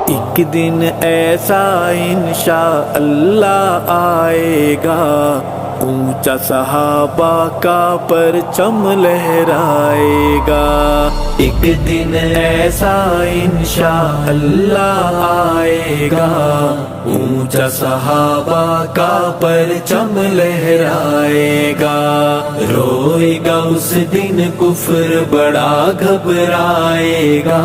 ایک دن ایسا انشاءاللہ آئے گا، اونچا صحابہ کا پرچم لہرائے گا۔ ایک دن ایسا انشاءاللہ آئے گا، اونچا صحابہ کا پرچم لہرائے گا۔ روئے گا اس دن کفر بڑا گھبرائے گا،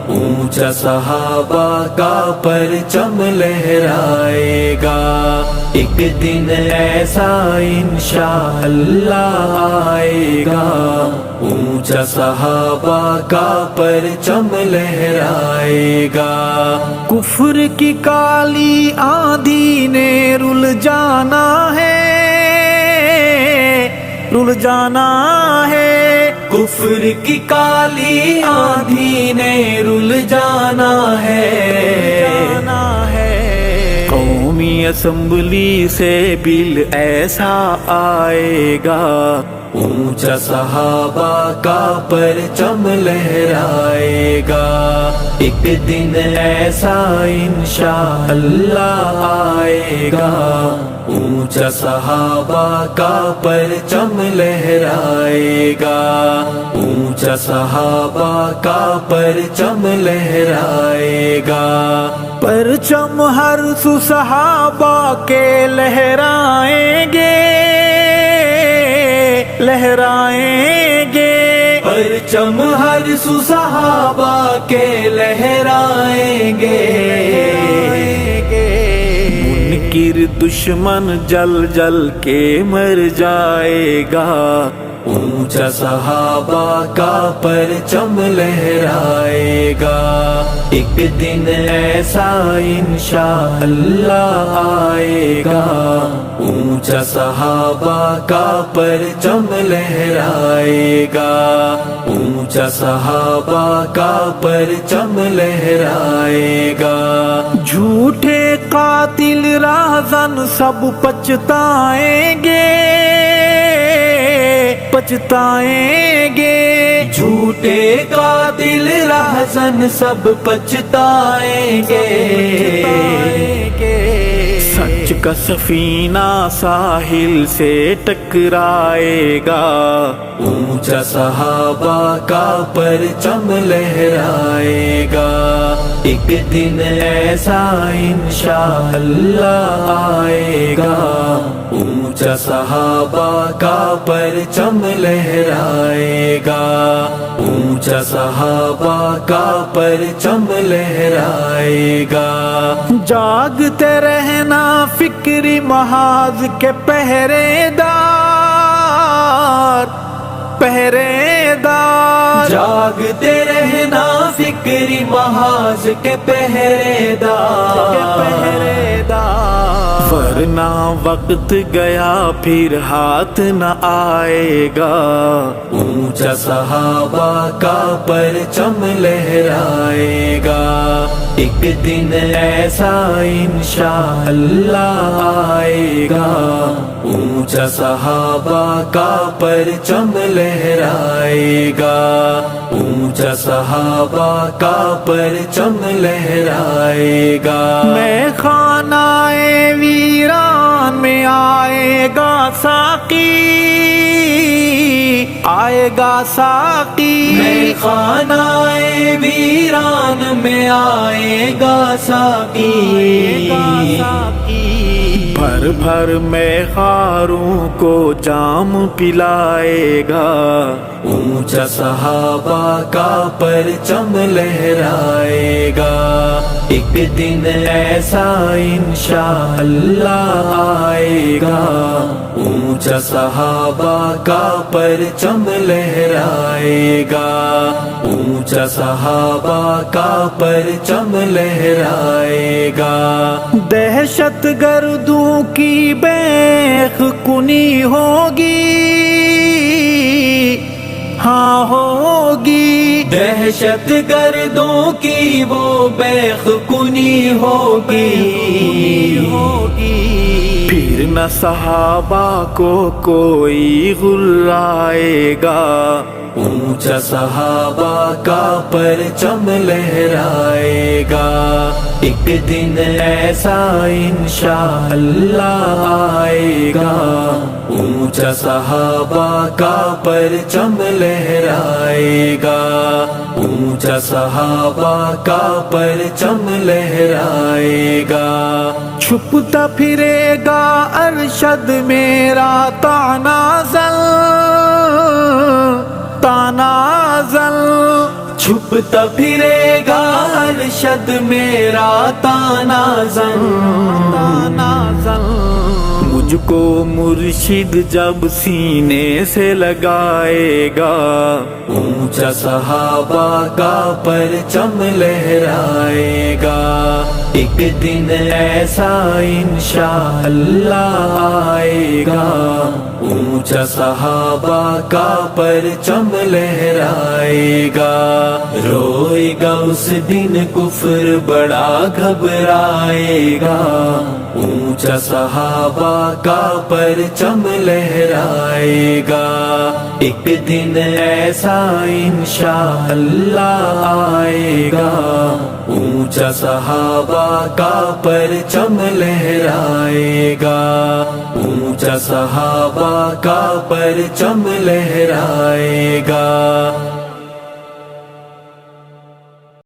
اونچا صحابہ کا پرچم لہرائے گا۔ ایک دن ایسا انشاءاللہ آئے گا، اونچا صحابہ کا پرچم لہرائے گا۔ کفر کی کالی آندھی نے رل جانا ہے، رل جانا ہے۔ کفر کی کالی آندھی نے رل جانا ہے، قومی اسمبلی سے بل ایسا آئے گا، اونچا صحابہ کا پرچم لہرائے گا۔ ایک دن ایسا انشاءاللہ آئے گا، اونچا صحابہ کا پرچم لہرائے گا، اونچا صحابہ کا پرچم لہرائے گا۔ پرچم ہر سو صحابہ کے لہرائیں گے، لہرائیں گے۔ پرچم ہر سو صحابہ کے لہرائیں گے۔ منکر دشمن جل جل کے مر جائے گا، اونچا صحابہ کا پرچم لہرائے گا۔ ایک دن ایسا انشاءاللہ آئے گا، اونچا صحابہ کا پرچم لہرائے گا، اونچا صحابہ کا پرچم لہرائے گا۔ جھوٹے قاتل راہزن سب پچھتائیں گے، پچھتائیں گے۔ جھوٹے قاتل راہزن سب پچھتائیں گے۔ سچ کا سفینہ ساحل سے ٹکرائے گا، اونچا صحابہ کا پرچم لہرائے گا۔ ایک دن ایسا انشاءاللہ آئے گا، اونچا صحابہ کا پرچم لہرائے گا، اونچا صحابہ کا پرچم لہرائے گا۔ جاگتے رہنا فکری محاذ کے پہرے دار، پہرے دار۔ جاگتے رہنا فکری محاذ کے پہرے دار، پہرے دار۔ ورنہ وقت گیا پھر ہاتھ نہ آئے گا، اونچا صحابہ کا پرچم لہرائے گا۔ ایک دن ایسا انشاءاللہ آئے گا، اونچا صحابہ کا پرچم لہرائے گا، اونچا صحابہ کا پرچم لہرائے گا۔ میں خانہ ویران میں آئے گا ساقی، آئے گا ساقی۔ میں خانہ ویران میں آئے گا ساقی، بھر بھر میں خاروں کو جام پلائے گا، اونچا صحابہ کا پرچم لہرائے گا۔ ایک دن ایسا انشاءاللہ آئے گا، اونچا صحابہ کا پرچم لہرائے گا، اونچا صحابہ کا پرچم لہرائے گا۔ دہشت گردوں کی بیخ کنی ہوگی، ہاں ہوگی۔ دہشت گردوں کی وہ بیخ کنی ہوگی، پھر نہ صحابہ کو کوئی غلائے گا، اونچا صحابہ کا پرچم لہرائے گا۔ ایک دن ایسا انشاءاللہ آئے گا، اونچا صحابہ کا پرچم لہرائے گا، اونچا صحابہ کا پرچم لہرائے گا۔ چھپتا پھرے گا ارشد میرا تنازل تنازل، چھپتا پھرے گا ارشد میرا تنازل تنازل۔ مجھ کو مرشد جب سینے سے لگائے گا، اونچا صحابہ کا پرچم لہرائے گا۔ ایک دن ایسا انشاءاللہ آئے گا، اونچا صحابہ کا پرچم لہرائے گا۔ روئے گا اس دن کفر بڑا گھبرائے گا، اونچا صحابہ کا پرچم لہرائے گا۔ ایک دن ایسا انشاءاللہ آئے گا، اونچا صحابہ کا پرچم لہرائے گا، اونچا صحابہ کا پرچم لہرائے گا۔